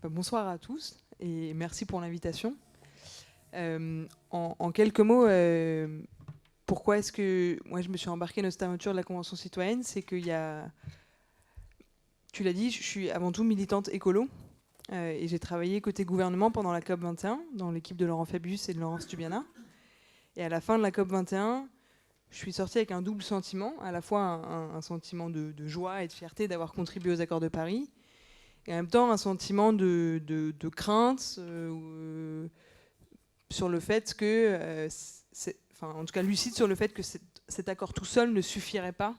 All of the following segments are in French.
Bonsoir à tous et merci pour l'invitation. En quelques mots, pourquoi est-ce que moi je me suis embarquée dans cette aventure de la Convention citoyenne? C'est qu'il y a, tu l'as dit, je suis avant tout militante écolo et j'ai travaillé côté gouvernement pendant la COP 21 dans l'équipe de Laurent Fabius et de Laurence Tubiana. Et à la fin de la COP 21, je suis sortie avec un double sentiment, à la fois un sentiment de joie et de fierté d'avoir contribué aux accords de Paris, et en même temps un sentiment de crainte sur le fait que, en tout cas lucide sur le fait que cet accord tout seul ne suffirait pas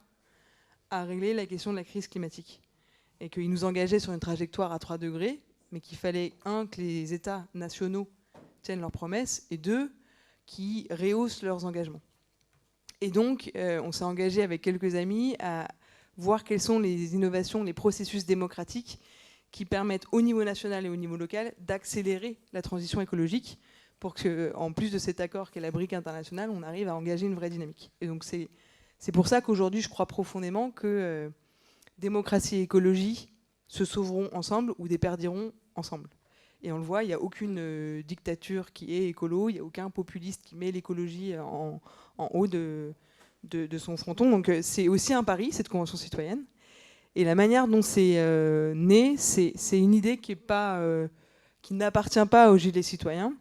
à régler la question de la crise climatique. Et qu'il nous engageait sur une trajectoire à 3 degrés, mais qu'il fallait, un, que les États nationaux tiennent leurs promesses, et deux, qu'ils rehaussent leurs engagements. Et donc, on s'est engagé avec quelques amis à voir quelles sont les innovations, les processus démocratiques qui permettent au niveau national et au niveau local d'accélérer la transition écologique pour qu'en plus de cet accord qu'est la brique internationale, on arrive à engager une vraie dynamique. Et donc c'est pour ça qu'aujourd'hui, je crois profondément que démocratie et écologie se sauveront ensemble ou déperdiront ensemble. Et on le voit, il n'y a aucune dictature qui est écolo, il n'y a aucun populiste qui met l'écologie en haut de son fronton. Donc c'est aussi un pari, cette Convention citoyenne. Et la manière dont c'est né, c'est une idée qui n'appartient pas aux Gilets citoyens,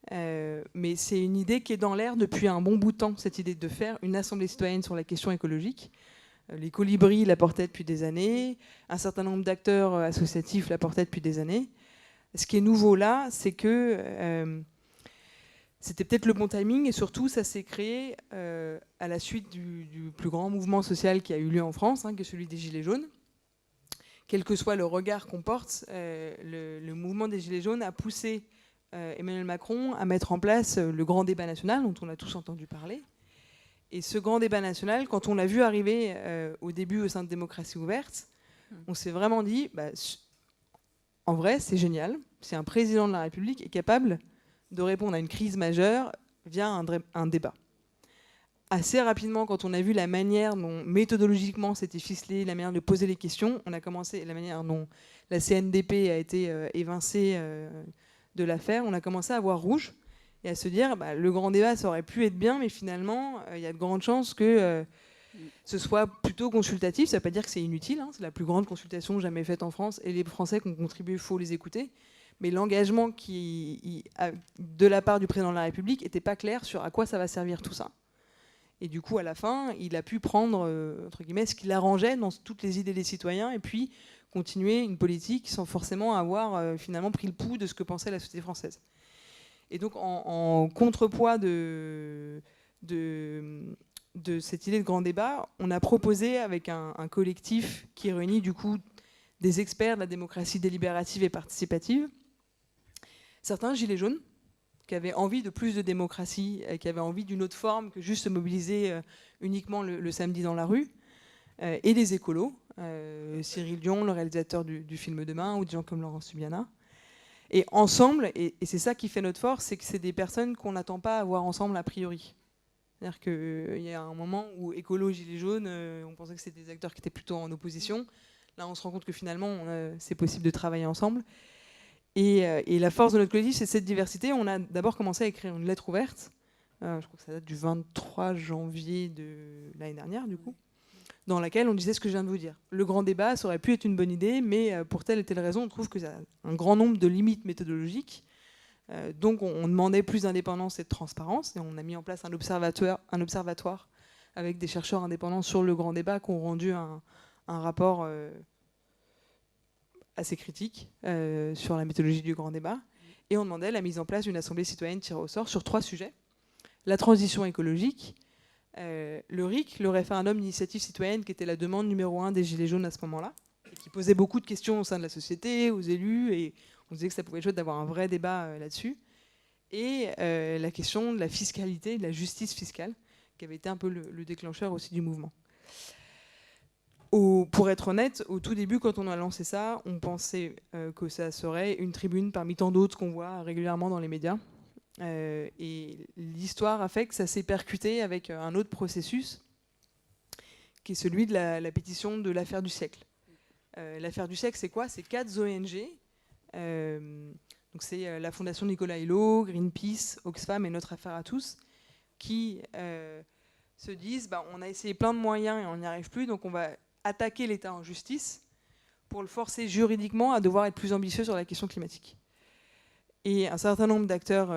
mais c'est une idée qui est dans l'air depuis un bon bout de temps, cette idée de faire une assemblée citoyenne sur la question écologique. Les colibris la portaient depuis des années, un certain nombre d'acteurs associatifs la portaient depuis des années. Ce qui est nouveau là, c'est que c'était peut-être le bon timing, et surtout ça s'est créé à la suite du plus grand mouvement social qui a eu lieu en France, qui est celui des Gilets jaunes. Quel que soit le regard qu'on porte, le mouvement des Gilets jaunes a poussé Emmanuel Macron à mettre en place le grand débat national dont on a tous entendu parler. Et ce grand débat national, quand on l'a vu arriver au début au sein de Démocratie Ouverte, on s'est vraiment dit, en vrai, c'est génial. Si un président de la République est capable de répondre à une crise majeure via un débat. Assez rapidement, quand on a vu la manière dont méthodologiquement c'était ficelé, la manière de poser les questions, on a commencé, la manière dont la CNDP a été évincée de l'affaire, on a commencé à voir rouge et à se dire le grand débat ça aurait pu être bien, mais finalement il y a de grandes chances que ce soit plutôt consultatif. Ça ne veut pas dire que c'est inutile, c'est la plus grande consultation jamais faite en France et les Français qui ont contribué, il faut les écouter. Mais l'engagement de la part du président de la République n'était pas clair sur à quoi ça va servir tout ça. Et du coup, à la fin, il a pu prendre, entre guillemets, ce qu'il arrangeait dans toutes les idées des citoyens et puis continuer une politique sans forcément avoir finalement pris le pouls de ce que pensait la société française. Et donc, en contrepoids de cette idée de grand débat, on a proposé avec un collectif qui réunit du coup des experts de la démocratie délibérative et participative, certains gilets jaunes, qui avaient envie de plus de démocratie, qui avaient envie d'une autre forme que juste se mobiliser uniquement le samedi dans la rue, et les écolos, Cyril Dion, le réalisateur du film Demain, ou des gens comme Laurence Tubiana. Et ensemble, et c'est ça qui fait notre force, c'est que c'est des personnes qu'on n'attend pas à voir ensemble a priori. C'est-à-dire qu'il y a un moment où écolo, gilets jaunes, on pensait que c'était des acteurs qui étaient plutôt en opposition. Là, on se rend compte que finalement, c'est possible de travailler ensemble. Et la force de notre collectif, c'est cette diversité. On a d'abord commencé à écrire une lettre ouverte. Je crois que ça date du 23 janvier de l'année dernière, du coup, dans laquelle on disait ce que je viens de vous dire. Le grand débat, ça aurait pu être une bonne idée, mais pour telle et telle raison, on trouve que ça a un grand nombre de limites méthodologiques. Donc on demandait plus d'indépendance et de transparence. Et on a mis en place un observatoire avec des chercheurs indépendants sur le grand débat qui ont rendu un rapport assez critique sur la méthodologie du grand débat. Et on demandait la mise en place d'une assemblée citoyenne tirée au sort sur 3 sujets. La transition écologique, le RIC, le référendum d'initiative citoyenne, qui était la demande numéro 1 des Gilets jaunes à ce moment-là, et qui posait beaucoup de questions au sein de la société, aux élus, et on disait que ça pouvait être chouette d'avoir un vrai débat là-dessus. Et la question de la fiscalité, de la justice fiscale, qui avait été un peu le déclencheur aussi du mouvement. Pour être honnête, au tout début, quand on a lancé ça, on pensait que ça serait une tribune parmi tant d'autres qu'on voit régulièrement dans les médias. Et l'histoire a fait que ça s'est percuté avec un autre processus, qui est celui de la pétition de l'affaire du siècle. L'affaire du siècle, c'est quoi? C'est 4 ONG Donc c'est la Fondation Nicolas Hulot, Greenpeace, Oxfam et Notre Affaire à tous qui se disent on a essayé plein de moyens et on n'y arrive plus, donc on va attaquer l'État en justice pour le forcer juridiquement à devoir être plus ambitieux sur la question climatique. Et un certain nombre d'acteurs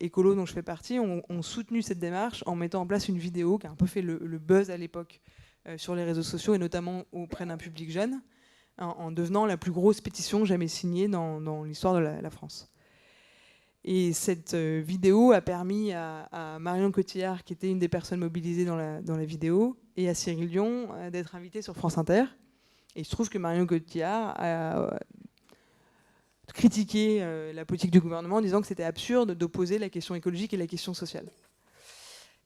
écolos dont je fais partie ont soutenu cette démarche en mettant en place une vidéo qui a un peu fait le buzz à l'époque sur les réseaux sociaux et notamment auprès d'un public jeune, en devenant la plus grosse pétition jamais signée dans l'histoire de la France. Et cette vidéo a permis à Marion Cotillard, qui était une des personnes mobilisées dans la vidéo, et à Cyril Dion d'être invité sur France Inter. Et il se trouve que Marion Cotillard a critiqué la politique du gouvernement en disant que c'était absurde d'opposer la question écologique et la question sociale.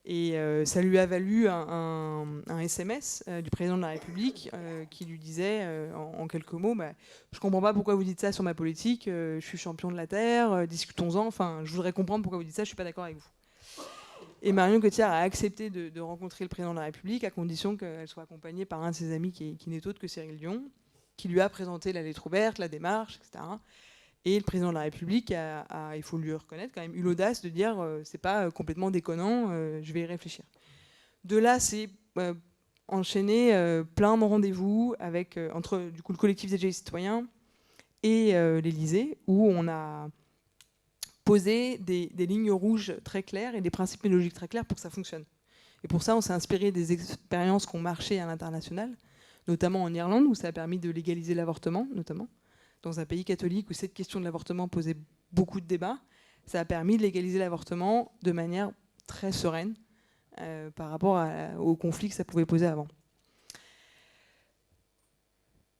Et ça lui a valu un SMS du président de la République qui lui disait en quelques mots je ne comprends pas pourquoi vous dites ça sur ma politique, je suis champion de la Terre, discutons-en, enfin, je voudrais comprendre pourquoi vous dites ça, je ne suis pas d'accord avec vous. Et Marion Cotillard a accepté de rencontrer le président de la République à condition qu'elle soit accompagnée par un de ses amis qui n'est autre que Cyril Dion, qui lui a présenté la lettre ouverte, la démarche, etc. Et le président de la République a, il faut lui reconnaître, quand même eu l'audace de dire c'est pas complètement déconnant, je vais y réfléchir. De là, c'est enchaîné plein de rendez-vous avec, entre du coup, le collectif des citoyens et l'Élysée, où on a posé des lignes rouges très claires et des principes méthodologiques très clairs pour que ça fonctionne. Et pour ça, on s'est inspiré des expériences qui ont marché à l'international, notamment en Irlande, où ça a permis de légaliser l'avortement, notamment. Dans un pays catholique où cette question de l'avortement posait beaucoup de débats, ça a permis de légaliser l'avortement de manière très sereine par rapport au conflit que ça pouvait poser avant.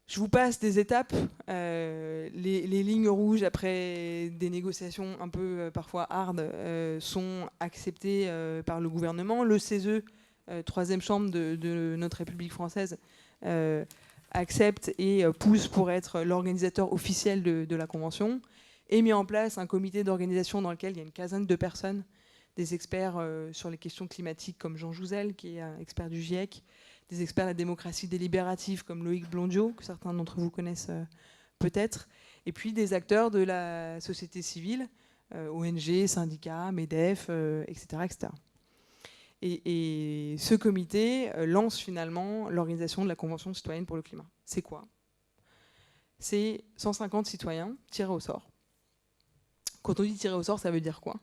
Je vous passe des étapes, les lignes rouges après des négociations un peu parfois hard sont acceptées par le gouvernement. Le CESE, troisième chambre de notre République française, accepte et pousse pour être l'organisateur officiel de la Convention, et mis en place un comité d'organisation dans lequel il y a une quinzaine de personnes, des experts sur les questions climatiques comme Jean Jouzel, qui est expert du GIEC, des experts de la démocratie délibérative comme Loïc Blondiot, que certains d'entre vous connaissent peut-être, et puis des acteurs de la société civile, ONG, syndicats, MEDEF, etc., etc. Et ce comité lance finalement l'organisation de la Convention citoyenne pour le climat. C'est quoi? C'est 150 citoyens tirés au sort. Quand on dit tirés au sort, ça veut dire quoi?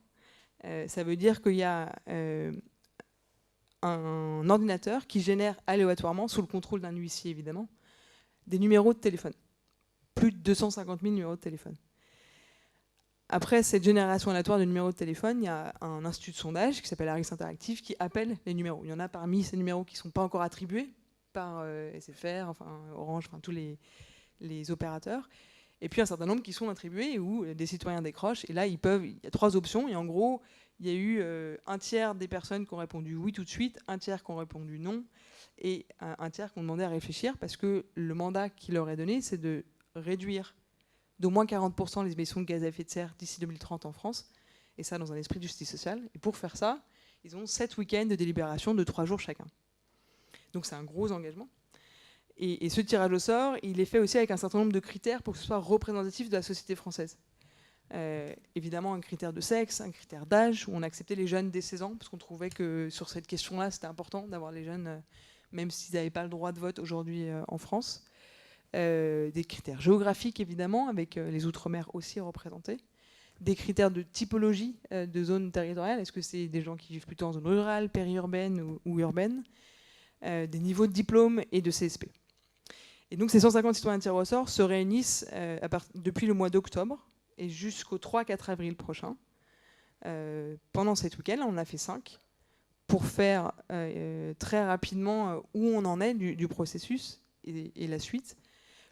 Ça veut dire qu'il y a un ordinateur qui génère aléatoirement, sous le contrôle d'un huissier évidemment, des numéros de téléphone. Plus de 250 000 numéros de téléphone. Après cette génération aléatoire de numéros de téléphone, il y a un institut de sondage qui s'appelle Harris Interactive qui appelle les numéros. Il y en a parmi ces numéros qui ne sont pas encore attribués par SFR, enfin Orange, enfin tous les opérateurs. Et puis un certain nombre qui sont attribués où des citoyens décrochent. Et là, il y a 3 options. Et en gros, il y a eu un tiers des personnes qui ont répondu oui tout de suite, un tiers qui ont répondu non, et un tiers qui ont demandé à réfléchir parce que le mandat qu'il leur est donné, c'est de réduire d'au moins 40% les émissions de gaz à effet de serre d'ici 2030 en France, et ça dans un esprit de justice sociale. Et pour faire ça, ils ont 7 week-ends de délibération de 3 jours chacun. Donc c'est un gros engagement. Et ce tirage au sort, il est fait aussi avec un certain nombre de critères pour que ce soit représentatif de la société française. Évidemment, un critère de sexe, un critère d'âge, où on acceptait les jeunes dès 16 ans, parce qu'on trouvait que sur cette question-là, c'était important d'avoir les jeunes, même s'ils n'avaient pas le droit de vote aujourd'hui en France. Des critères géographiques, évidemment, avec les Outre-mer aussi représentés. Des critères de typologie de zone territoriale. Est-ce que c'est des gens qui vivent plutôt en zone rurale, périurbaine ou urbaine? Des niveaux de diplôme et de CSP. Et donc ces 150 citoyens tirés au sort se réunissent depuis le mois d'octobre et jusqu'au 3-4 avril prochain. Pendant cet week-end, on en a fait 5, pour faire très rapidement où on en est du processus et la suite.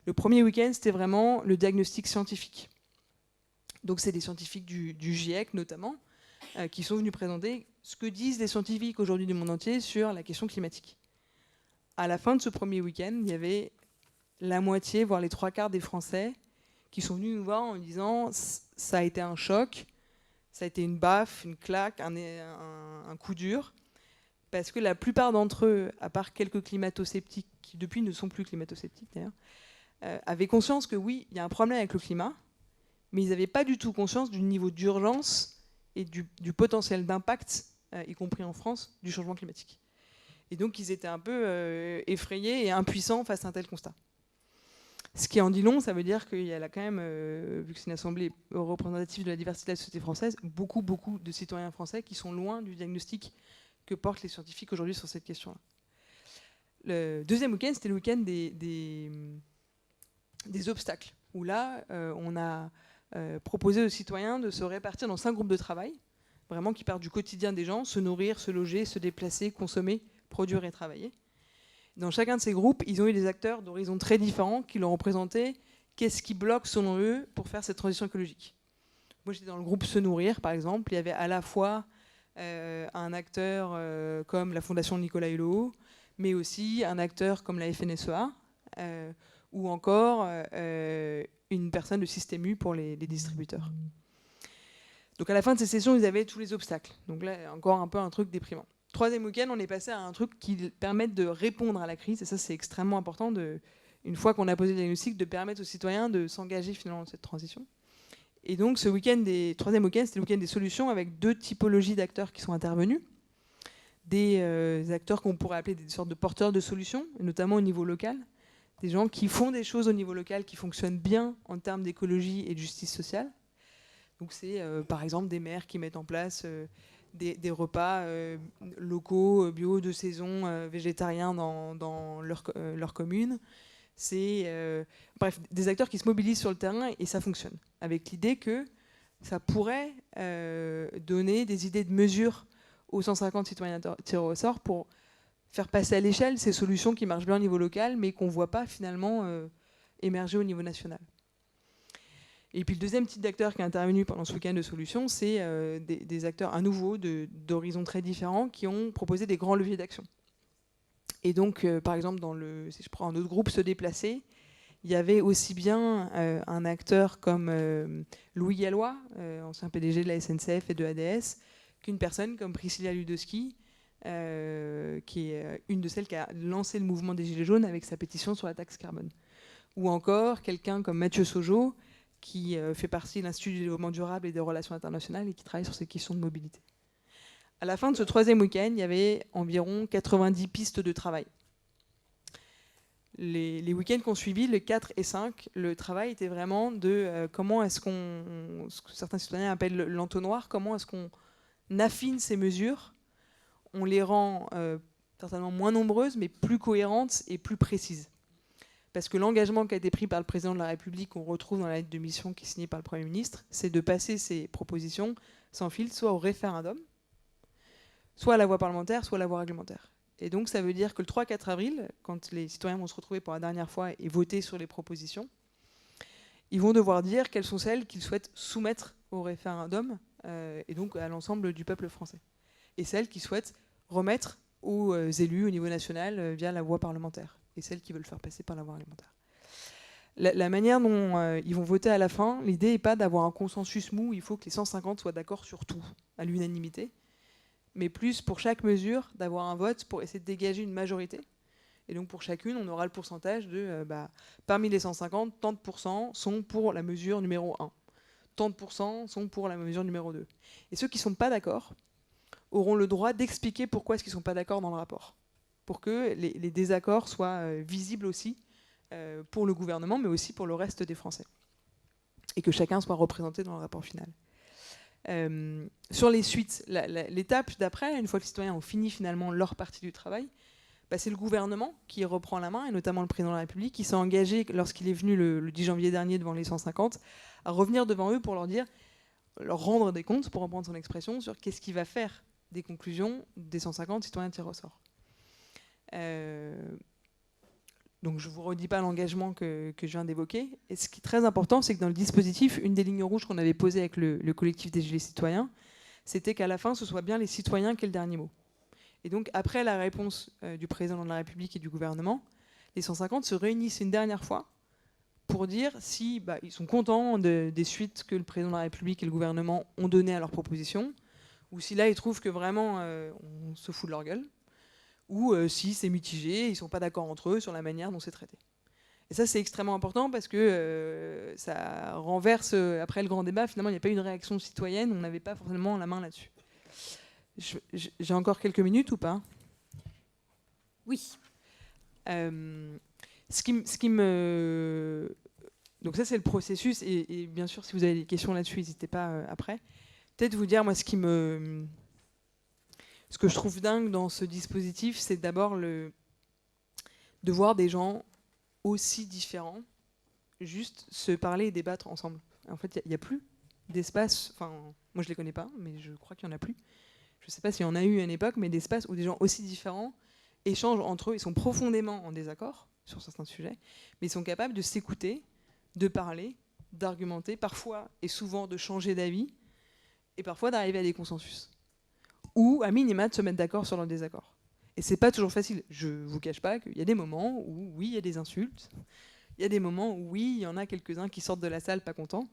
Le premier week-end, c'était vraiment le diagnostic scientifique. Donc c'est des scientifiques du GIEC notamment, qui sont venus présenter ce que disent les scientifiques aujourd'hui du monde entier sur la question climatique. À la fin de ce premier week-end, il y avait la moitié, voire les 3/4 des Français qui sont venus nous voir en disant ça a été un choc, ça a été une baffe, une claque, un coup dur, parce que la plupart d'entre eux, à part quelques climato-sceptiques, qui depuis ne sont plus climato-sceptiques d'ailleurs, avaient conscience que oui, il y a un problème avec le climat, mais ils n'avaient pas du tout conscience du niveau d'urgence et du potentiel d'impact, y compris en France, du changement climatique. Et donc ils étaient un peu effrayés et impuissants face à un tel constat. Ce qui en dit long, ça veut dire qu'il y a là quand même, vu que c'est une assemblée représentative de la diversité de la société française, beaucoup de citoyens français qui sont loin du diagnostic que portent les scientifiques aujourd'hui sur cette question-là. Le deuxième week-end, c'était le week-end des obstacles, où là, on a proposé aux citoyens de se répartir dans 5 groupes de travail, vraiment qui partent du quotidien des gens, se nourrir, se loger, se déplacer, consommer, produire et travailler. Dans chacun de ces groupes, ils ont eu des acteurs d'horizons très différents qui leur ont présenté qu'est-ce qui bloque, selon eux, pour faire cette transition écologique. Moi, j'étais dans le groupe Se Nourrir, par exemple. Il y avait à la fois un acteur comme la Fondation Nicolas Hulot, mais aussi un acteur comme la FNSEA, ou encore une personne de Système U pour les distributeurs. Donc à la fin de ces sessions, ils avaient tous les obstacles. Donc là, encore un peu un truc déprimant. Troisième week-end, on est passé à un truc qui permet de répondre à la crise, et ça c'est extrêmement important, une fois qu'on a posé le diagnostic, de permettre aux citoyens de s'engager finalement dans cette transition. Et donc ce week-end, troisième week-end, c'était le week-end des solutions, avec 2 typologies d'acteurs qui sont intervenus. Des acteurs qu'on pourrait appeler des sortes de porteurs de solutions, notamment au niveau local, des gens qui font des choses au niveau local qui fonctionnent bien en termes d'écologie et de justice sociale. Donc c'est par exemple des maires qui mettent en place des repas locaux, bio, de saison, végétariens dans leur commune. C'est bref, des acteurs qui se mobilisent sur le terrain et ça fonctionne, avec l'idée que ça pourrait donner des idées de mesures aux 150 citoyens tirés au sort pour faire passer à l'échelle ces solutions qui marchent bien au niveau local mais qu'on ne voit pas finalement émerger au niveau national. Et puis le deuxième type d'acteurs qui est intervenu pendant ce week-end de solutions, c'est des acteurs à nouveau d'horizons très différents qui ont proposé des grands leviers d'action. Et donc, par exemple, si je prends un autre groupe, Se Déplacer, il y avait aussi bien un acteur comme Louis Gallois, ancien PDG de la SNCF et de ADS, qu'une personne comme Priscilla Ludowski, qui est une de celles qui a lancé le mouvement des Gilets jaunes avec sa pétition sur la taxe carbone. Ou encore quelqu'un comme Mathieu Sojo, qui fait partie de l'Institut du développement durable et des relations internationales et qui travaille sur ces questions de mobilité. À la fin de ce troisième week-end, il y avait environ 90 pistes de travail. Les week-ends qu'on suivi, les 4 et 5, le travail était vraiment de comment est-ce ce que certains citoyens appellent l'entonnoir, comment est-ce qu'on affine ces mesures, on les rend certainement moins nombreuses, mais plus cohérentes et plus précises. Parce que l'engagement qui a été pris par le président de la République, qu'on retrouve dans la lettre de mission qui est signée par le Premier ministre, c'est de passer ces propositions sans filtre, soit au référendum, soit à la voie parlementaire, soit à la voie réglementaire. Et donc ça veut dire que le 3-4 avril, quand les citoyens vont se retrouver pour la dernière fois et voter sur les propositions, ils vont devoir dire quelles sont celles qu'ils souhaitent soumettre au référendum, et donc à l'ensemble du peuple français. Et celles qu'ils souhaitent remettre aux élus au niveau national via la voie parlementaire, et celles qui veulent faire passer par la voie réglementaire. La manière dont ils vont voter à la fin, l'idée n'est pas d'avoir un consensus mou, il faut que les 150 soient d'accord sur tout, à l'unanimité, mais plus pour chaque mesure d'avoir un vote pour essayer de dégager une majorité. Et donc pour chacune, on aura le pourcentage de parmi les 150, tant de pourcents sont pour la mesure numéro 1, tant de pourcents sont pour la mesure numéro 2. Et ceux qui ne sont pas d'accord auront le droit d'expliquer pourquoi est-ce qu'ils ne sont pas d'accord dans le rapport, pour que les désaccords soient visibles aussi pour le gouvernement, mais aussi pour le reste des Français, et que chacun soit représenté dans le rapport final. Sur les suites, l'étape d'après, une fois que les citoyens ont fini finalement leur partie du travail, c'est le gouvernement qui reprend la main, et notamment le président de la République, qui s'est engagé, lorsqu'il est venu le 10 janvier dernier devant les 150, à revenir devant eux pour leur rendre des comptes, pour reprendre son expression, sur qu'est-ce qu'il va faire des conclusions des 150 citoyens tirés au sort. Donc je ne vous redis pas l'engagement que je viens d'évoquer. Et ce qui est très important, c'est que dans le dispositif, une des lignes rouges qu'on avait posées avec le collectif des Gilets citoyens, c'était qu'à la fin, ce soit bien les citoyens qui aient le dernier mot. Et donc après la réponse du président de la République et du gouvernement, les 150 se réunissent une dernière fois pour dire si ils sont contents des suites que le président de la République et le gouvernement ont données à leurs propositions, ou si là ils trouvent que vraiment on se fout de leur gueule, ou si c'est mitigé, ils ne sont pas d'accord entre eux sur la manière dont c'est traité. Et ça, c'est extrêmement important parce que ça renverse, après le grand débat, finalement, il n'y a pas eu de réaction citoyenne, on n'avait pas forcément la main là-dessus. J'ai encore quelques minutes ou pas? Oui. Ce qui me... Donc ça, c'est le processus, et bien sûr, si vous avez des questions là-dessus, n'hésitez pas après. Peut-être vous dire, moi, ce que je trouve dingue dans ce dispositif, c'est d'abord de voir des gens aussi différents juste se parler et débattre ensemble. En fait, il n'y a plus d'espace, enfin, moi je les connais pas, mais je crois qu'il n'y en a plus. Je ne sais pas s'il y en a eu à une époque, mais d'espace où des gens aussi différents échangent entre eux, ils sont profondément en désaccord sur certains sujets, mais ils sont capables de s'écouter, de parler, d'argumenter, parfois et souvent de changer d'avis, et parfois d'arriver à des consensus. Ou, à minima, de se mettre d'accord sur leur désaccord. Et c'est pas toujours facile. Je vous cache pas qu'il y a des moments où, oui, il y a des insultes, il y a des moments où, oui, il y en a quelques-uns qui sortent de la salle pas contents,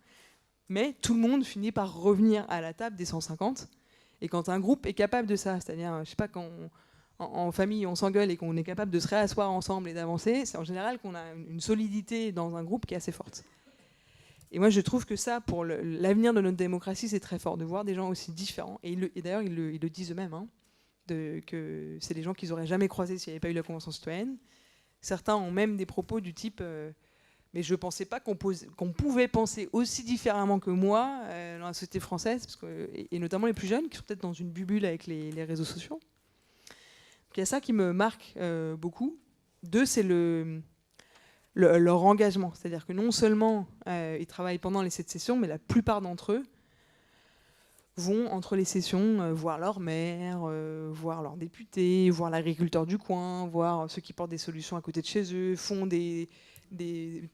mais tout le monde finit par revenir à la table des 150. Et quand un groupe est capable de ça, c'est-à-dire, je sais pas, quand en famille on s'engueule et qu'on est capable de se réasseoir ensemble et d'avancer, c'est en général qu'on a une solidité dans un groupe qui est assez forte. Et moi je trouve que ça, pour l'avenir de notre démocratie, c'est très fort de voir des gens aussi différents. Et d'ailleurs ils le disent eux-mêmes, hein, que c'est des gens qu'ils n'auraient jamais croisés s'il n'y avait pas eu la Convention citoyenne. Certains ont même des propos du type mais je ne pensais pas qu'on pouvait penser aussi différemment que moi dans la société française, et notamment les plus jeunes, qui sont peut-être dans une bulle avec les réseaux sociaux. Donc, il y a ça qui me marque beaucoup. Deux, c'est leur engagement. C'est-à-dire que non seulement ils travaillent pendant les 7 sessions, mais la plupart d'entre eux vont, entre les sessions, voir leur maire, voir leurs députés, voir l'agriculteur du coin, voir ceux qui portent des solutions à côté de chez eux,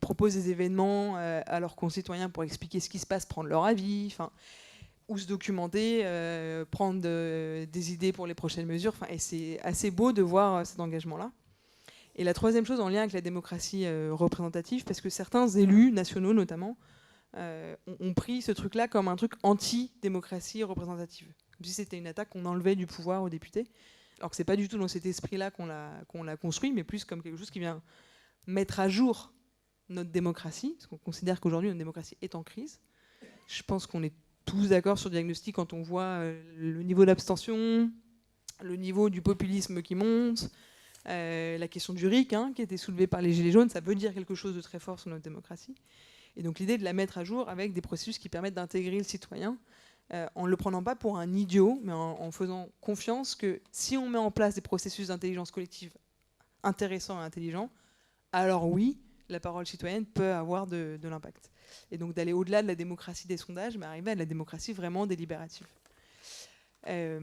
proposent des événements à leurs concitoyens pour expliquer ce qui se passe, prendre leur avis, ou se documenter, prendre des idées pour les prochaines mesures. Et c'est assez beau de voir cet engagement-là. Et la troisième chose, en lien avec la démocratie représentative, parce que certains élus nationaux notamment ont pris ce truc-là comme un truc anti-démocratie représentative. Comme si c'était une attaque qu'on enlevait du pouvoir aux députés. Alors que c'est pas du tout dans cet esprit-là qu'on l'a construit, mais plus comme quelque chose qui vient mettre à jour notre démocratie, parce qu'on considère qu'aujourd'hui notre démocratie est en crise. Je pense qu'on est tous d'accord sur le diagnostic quand on voit le niveau d'abstention, le niveau du populisme qui monte, la question du RIC, hein, qui a été soulevée par les Gilets jaunes, ça veut dire quelque chose de très fort sur notre démocratie. Et donc l'idée de la mettre à jour avec des processus qui permettent d'intégrer le citoyen, en ne le prenant pas pour un idiot, mais en faisant confiance que si on met en place des processus d'intelligence collective intéressants et intelligents, alors oui, la parole citoyenne peut avoir de l'impact. Et donc d'aller au-delà de la démocratie des sondages, mais arriver à la démocratie vraiment délibérative. Et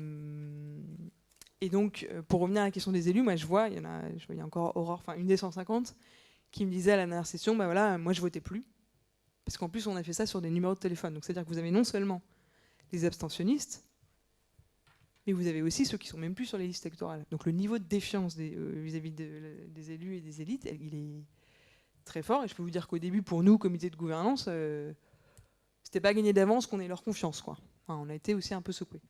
donc, pour revenir à la question des élus, moi je voyais encore Aurore, une des 150, qui me disait à la dernière session, bah voilà, moi je votais plus. Parce qu'en plus, on a fait ça sur des numéros de téléphone. Donc c'est-à-dire que vous avez non seulement les abstentionnistes, mais vous avez aussi ceux qui sont même plus sur les listes électorales. Donc le niveau de défiance vis-à-vis des élus et des élites, il est très fort. Et je peux vous dire qu'au début, pour nous, comité de gouvernance, c'était pas gagné d'avance qu'on ait leur confiance, quoi. Enfin, on a été aussi un peu secoués.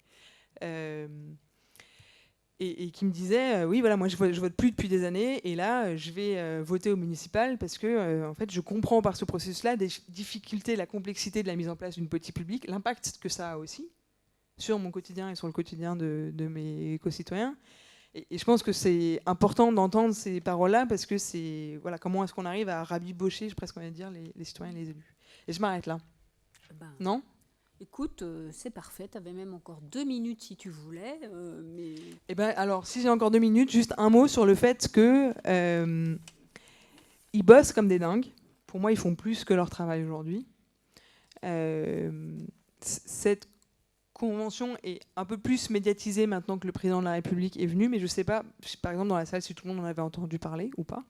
Et qui me disait, oui, voilà, moi je vote plus depuis des années, et là, je vais voter au municipal parce que, en fait, je comprends par ce processus-là des difficultés, la complexité de la mise en place d'une politique publique, l'impact que ça a aussi sur mon quotidien et sur le quotidien de mes concitoyens. Et je pense que c'est important d'entendre ces paroles-là parce que c'est, voilà, comment est-ce qu'on arrive à rabibocher, je presque envie de dire, les citoyens et les élus. Et je m'arrête là. Non ? Écoute, c'est parfait. Tu avais même encore 2 minutes si tu voulais. Mais... Eh ben, alors, si j'ai encore 2 minutes, juste un mot sur le fait que ils bossent comme des dingues. Pour moi, ils font plus que leur travail aujourd'hui. Cette convention est un peu plus médiatisée maintenant que le président de la République est venu, mais je ne sais pas, par exemple, dans la salle, si tout le monde en avait entendu parler ou pas.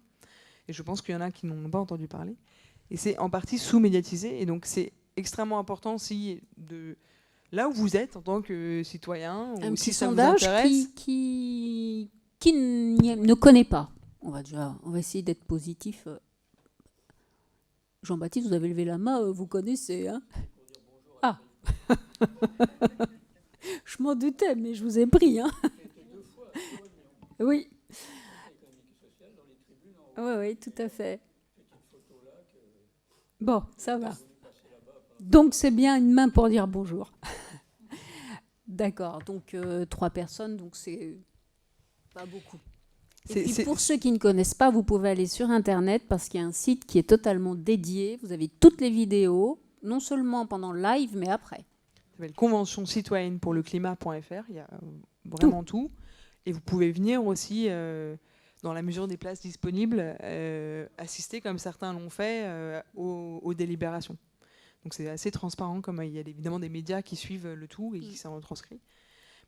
Et je pense qu'il y en a qui n'en ont pas entendu parler. Et c'est en partie sous-médiatisé. Et donc, c'est extrêmement important là où vous êtes en tant que citoyen, un ou petit si ça sondage vous intéresse. qui ne connaît pas. On va essayer d'être positif. Jean-Baptiste, vous avez levé la main, vous connaissez, hein ? Ah. Je m'en doutais, mais je vous ai pris, hein ? Oui. Oui, tout à fait. Bon, ça va. Donc, c'est bien une main pour dire bonjour. D'accord, donc 3 personnes, donc c'est pas beaucoup. Et puis pour ceux qui ne connaissent pas, vous pouvez aller sur Internet parce qu'il y a un site qui est totalement dédié. Vous avez toutes les vidéos, non seulement pendant le live, mais après. Ça s'appelle Convention citoyenne pour le climat.fr. Il y a vraiment tout. Et vous pouvez venir aussi, dans la mesure des places disponibles, assister, comme certains l'ont fait, aux délibérations. Donc c'est assez transparent, comme il y a évidemment des médias qui suivent le tout et qui s'en retranscrivent.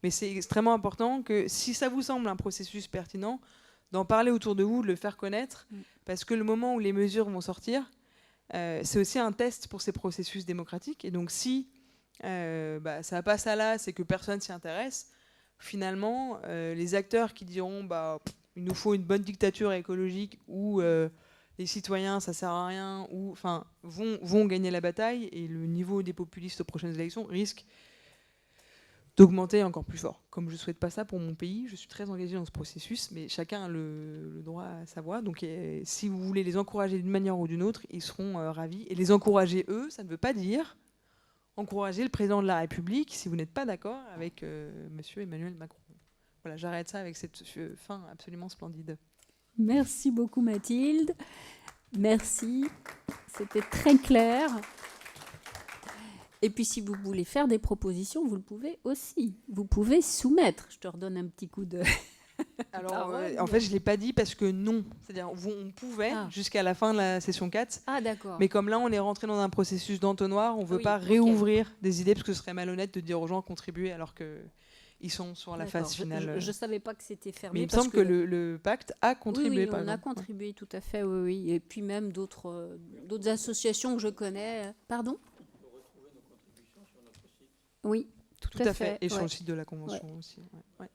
Mais c'est extrêmement important que si ça vous semble un processus pertinent, d'en parler autour de vous, de le faire connaître, parce que le moment où les mesures vont sortir, c'est aussi un test pour ces processus démocratiques. Et donc si ça passe à l'as et que personne s'y intéresse, finalement, les acteurs qui diront il nous faut une bonne dictature écologique ou les citoyens, ça sert à rien, ou vont gagner la bataille, et le niveau des populistes aux prochaines élections risque d'augmenter encore plus fort. Comme je ne souhaite pas ça pour mon pays, je suis très engagée dans ce processus, mais chacun a le droit à sa voix. Donc si vous voulez les encourager d'une manière ou d'une autre, ils seront ravis. Et les encourager, eux, ça ne veut pas dire encourager le président de la République si vous n'êtes pas d'accord avec monsieur Emmanuel Macron. Voilà, j'arrête ça avec cette fin absolument splendide. Merci beaucoup Mathilde. Merci. C'était très clair. Et puis si vous voulez faire des propositions, vous le pouvez aussi. Vous pouvez soumettre. Je te redonne un petit coup de... Alors, en fait, je ne l'ai pas dit parce que non. C'est-à-dire, on pouvait jusqu'à la fin de la session 4. Ah, d'accord. Mais comme là, on est rentré dans un processus d'entonnoir, on ne veut pas réouvrir des idées parce que ce serait malhonnête de dire aux gens contribuer alors qu'ils sont sur la phase finale. Je ne savais pas que c'était fermé. Mais il me semble que le pacte a contribué. Oui, on a contribué, tout à fait, oui. Et puis même d'autres associations que je connais. Pardon ? Oui, tout à fait. Et sur le site de la Convention aussi. Ouais.